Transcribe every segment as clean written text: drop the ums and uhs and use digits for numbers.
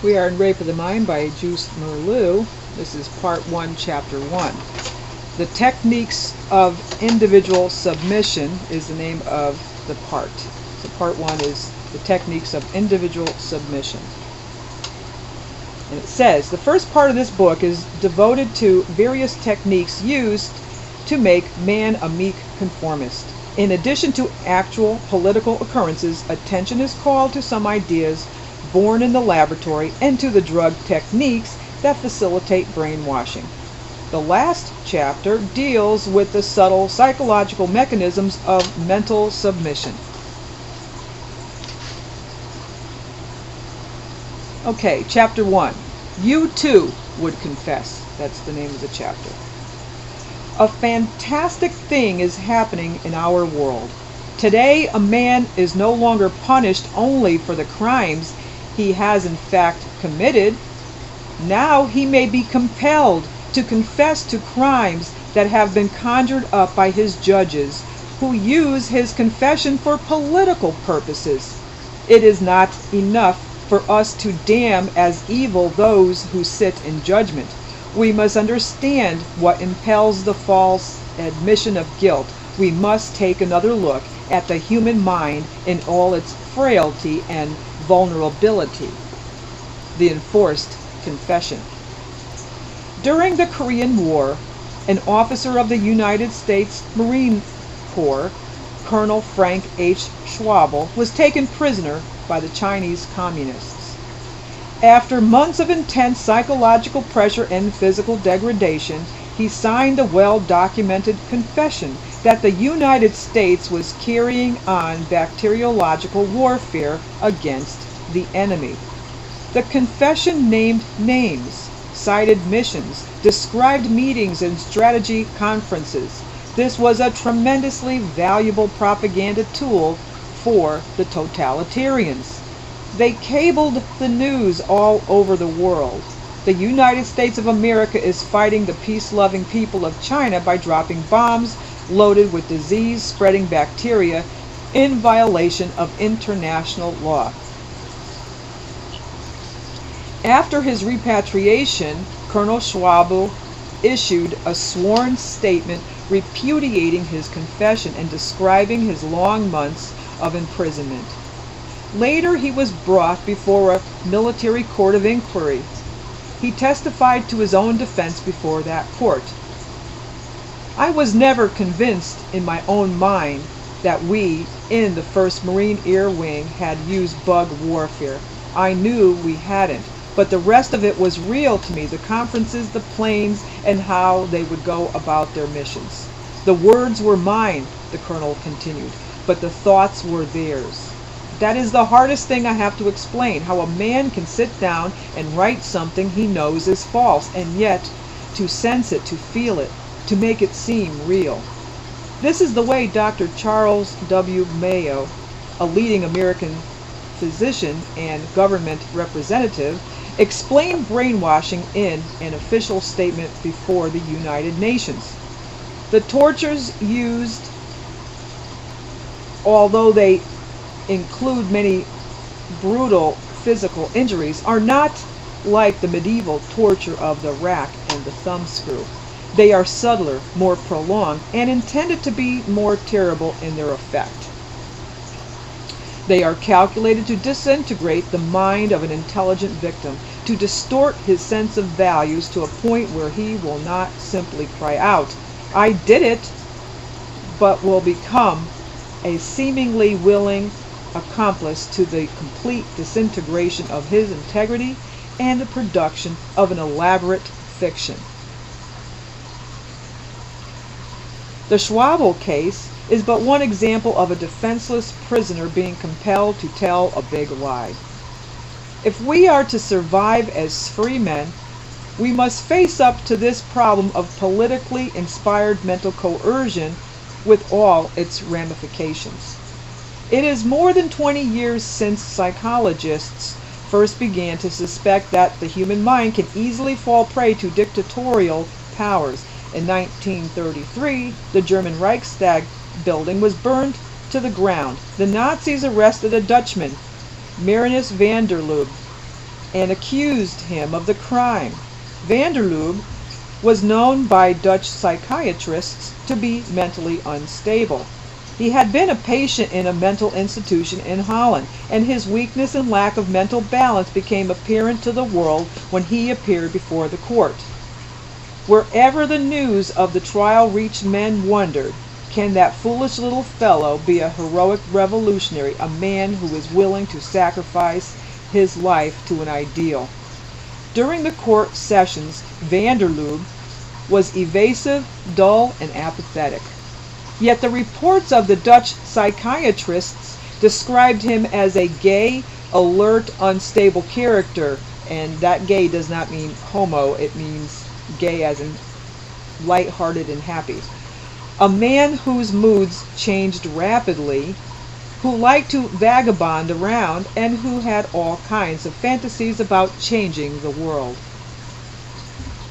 We are in Rape of the Mind by Juice Merleau. This is part 1, chapter 1. The Techniques of Individual Submission is the name of the part. So part 1 is the Techniques of Individual Submission. And it says, the first part of this book is devoted to various techniques used to make man a meek conformist. In addition to actual political occurrences, attention is called to some ideas born in the laboratory and to the drug techniques that facilitate brainwashing. The last chapter deals with the subtle psychological mechanisms of mental submission. Okay, chapter 1. You too would confess. That's the name of the chapter. A fantastic thing is happening in our world. Today, a man is no longer punished only for the crimes he has in fact committed. Now he may be compelled to confess to crimes that have been conjured up by his judges, who use his confession for political purposes. It is not enough for us to damn as evil those who sit in judgment. We must understand what impels the false admission of guilt. We must take another look at the human mind in all its frailty and vulnerability. The enforced confession. During the Korean War, an officer of the United States Marine Corps, Colonel Frank H. Schwabel, was taken prisoner by the Chinese communists. After months of intense psychological pressure and physical degradation, he signed a well-documented confession that the United States was carrying on bacteriological warfare against the enemy. The confession named names, cited missions, described meetings and strategy conferences. This was a tremendously valuable propaganda tool for the totalitarians. They cabled the news all over the world. The United States of America is fighting the peace-loving people of China by dropping bombs loaded with disease-spreading bacteria in violation of international law. After his repatriation, Colonel Schwabel issued a sworn statement repudiating his confession and describing his long months of imprisonment. Later, he was brought before a military court of inquiry. He testified to his own defense before that court. I was never convinced in my own mind that we, in the 1st Marine Air Wing, had used bug warfare. I knew we hadn't, but the rest of it was real to me, the conferences, the planes, and how they would go about their missions. The words were mine, the colonel continued, but the thoughts were theirs. That is the hardest thing I have to explain, how a man can sit down and write something he knows is false, and yet to sense it, to feel it, to make it seem real. This is the way Dr. Charles W. Mayo, a leading American physician and government representative, explained brainwashing in an official statement before the United Nations. The tortures used, although they include many brutal physical injuries, are not like the medieval torture of the rack and the thumbscrew. They are subtler, more prolonged, and intended to be more terrible in their effect. They are calculated to disintegrate the mind of an intelligent victim, to distort his sense of values to a point where he will not simply cry out, "I did it," but will become a seemingly willing accomplice to the complete disintegration of his integrity and the production of an elaborate fiction. The Schwabel case is but one example of a defenseless prisoner being compelled to tell a big lie. If we are to survive as free men, we must face up to this problem of politically inspired mental coercion with all its ramifications. It is more than 20 years since psychologists first began to suspect that the human mind can easily fall prey to dictatorial powers. In 1933, the German Reichstag building was burned to the ground. The Nazis arrested a Dutchman, Marinus van der Lubbe, and accused him of the crime. Van der Lubbe was known by Dutch psychiatrists to be mentally unstable. He had been a patient in a mental institution in Holland, and his weakness and lack of mental balance became apparent to the world when he appeared before the court. Wherever the news of the trial reached, men wondered, can that foolish little fellow be a heroic revolutionary, a man who is willing to sacrifice his life to an ideal? During the court sessions, Van der Lubbe was evasive, dull, and apathetic. Yet the reports of the Dutch psychiatrists described him as a gay, alert, unstable character, and that gay does not mean homo, it means gay as in light-hearted and happy. A man whose moods changed rapidly, who liked to vagabond around, and who had all kinds of fantasies about changing the world.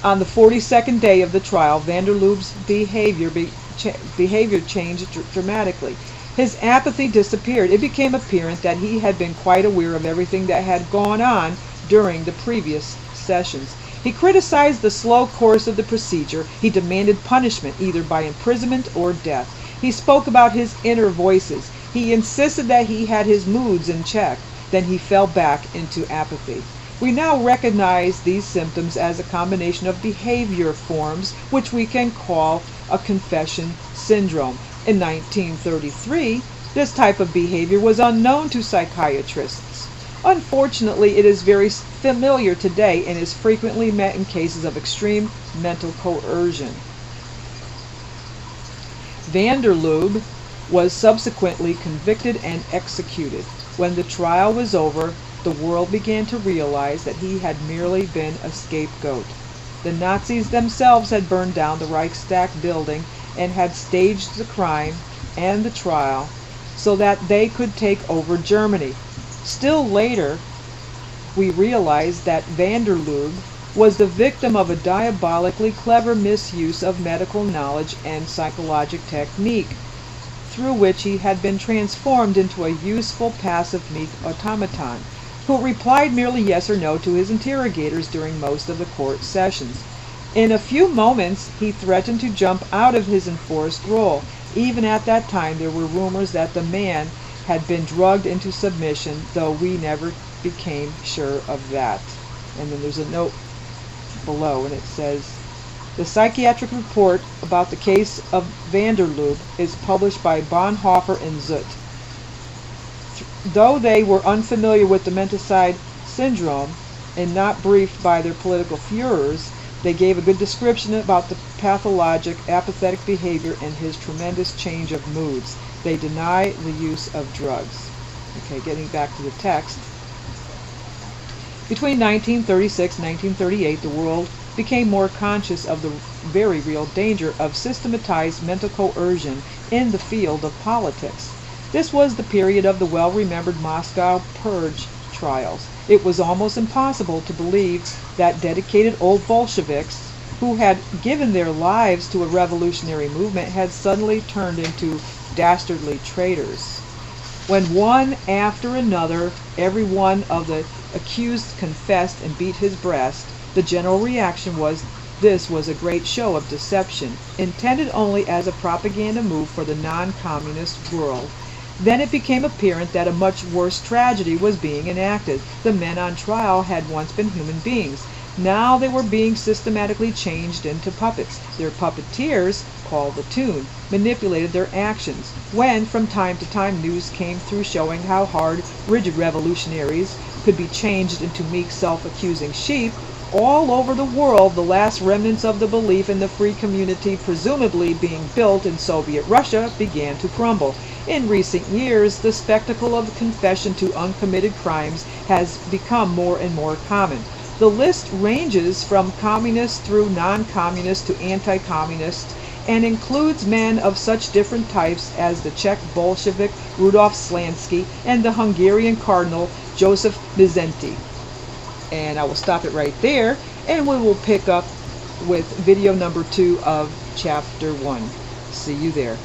On the 42nd day of the trial, Van der Lubbe's behavior changed dramatically. His apathy disappeared. It became apparent that he had been quite aware of everything that had gone on during the previous sessions. He criticized the slow course of the procedure. He demanded punishment, either by imprisonment or death. He spoke about his inner voices. He insisted that he had his moods in check. Then he fell back into apathy. We now recognize these symptoms as a combination of behavior forms, which we can call a confession syndrome. In 1933, this type of behavior was unknown to psychiatrists. Unfortunately, it is very familiar today and is frequently met in cases of extreme mental coercion. Van der Lubbe was subsequently convicted and executed. When the trial was over, the world began to realize that he had merely been a scapegoat. The Nazis themselves had burned down the Reichstag building and had staged the crime and the trial so that they could take over Germany. Still later, we realized that Van der Lubbe was the victim of a diabolically clever misuse of medical knowledge and psychologic technique, through which he had been transformed into a useful passive meek automaton, who replied merely yes or no to his interrogators during most of the court sessions. In a few moments, he threatened to jump out of his enforced role. Even at that time, there were rumors that the man had been drugged into submission, though we never became sure of that. And then there's a note below, and it says, the psychiatric report about the case of Van der Lubbe is published by Bonhoeffer and Zutt. Though they were unfamiliar with the menticide syndrome and not briefed by their political Führers, they gave a good description about the pathologic, apathetic behavior and his tremendous change of moods. They deny the use of drugs. Okay, getting back to the text. Between 1936 and 1938, the world became more conscious of the very real danger of systematized mental coercion in the field of politics. This was the period of the well-remembered Moscow Purge trials. It was almost impossible to believe that dedicated old Bolsheviks, who had given their lives to a revolutionary movement, had suddenly turned into dastardly traitors. When one after another, every one of the accused confessed and beat his breast, the general reaction was, this was a great show of deception, intended only as a propaganda move for the non-communist world. Then it became apparent that a much worse tragedy was being enacted. The men on trial had once been human beings. Now they were being systematically changed into puppets. Their puppeteers, called the tune, manipulated their actions. When, from time to time, news came through showing how hard, rigid revolutionaries could be changed into meek, self-accusing sheep, all over the world, the last remnants of the belief in the free community presumably being built in Soviet Russia began to crumble. In recent years, the spectacle of confession to uncommitted crimes has become more and more common. The list ranges from communist through non-communist to anti-communist, and includes men of such different types as the Czech Bolshevik Rudolf Slansky and the Hungarian Cardinal Joseph Mizenti. And I will stop it right there, and we will pick up with video number 2 of chapter 1. See you there.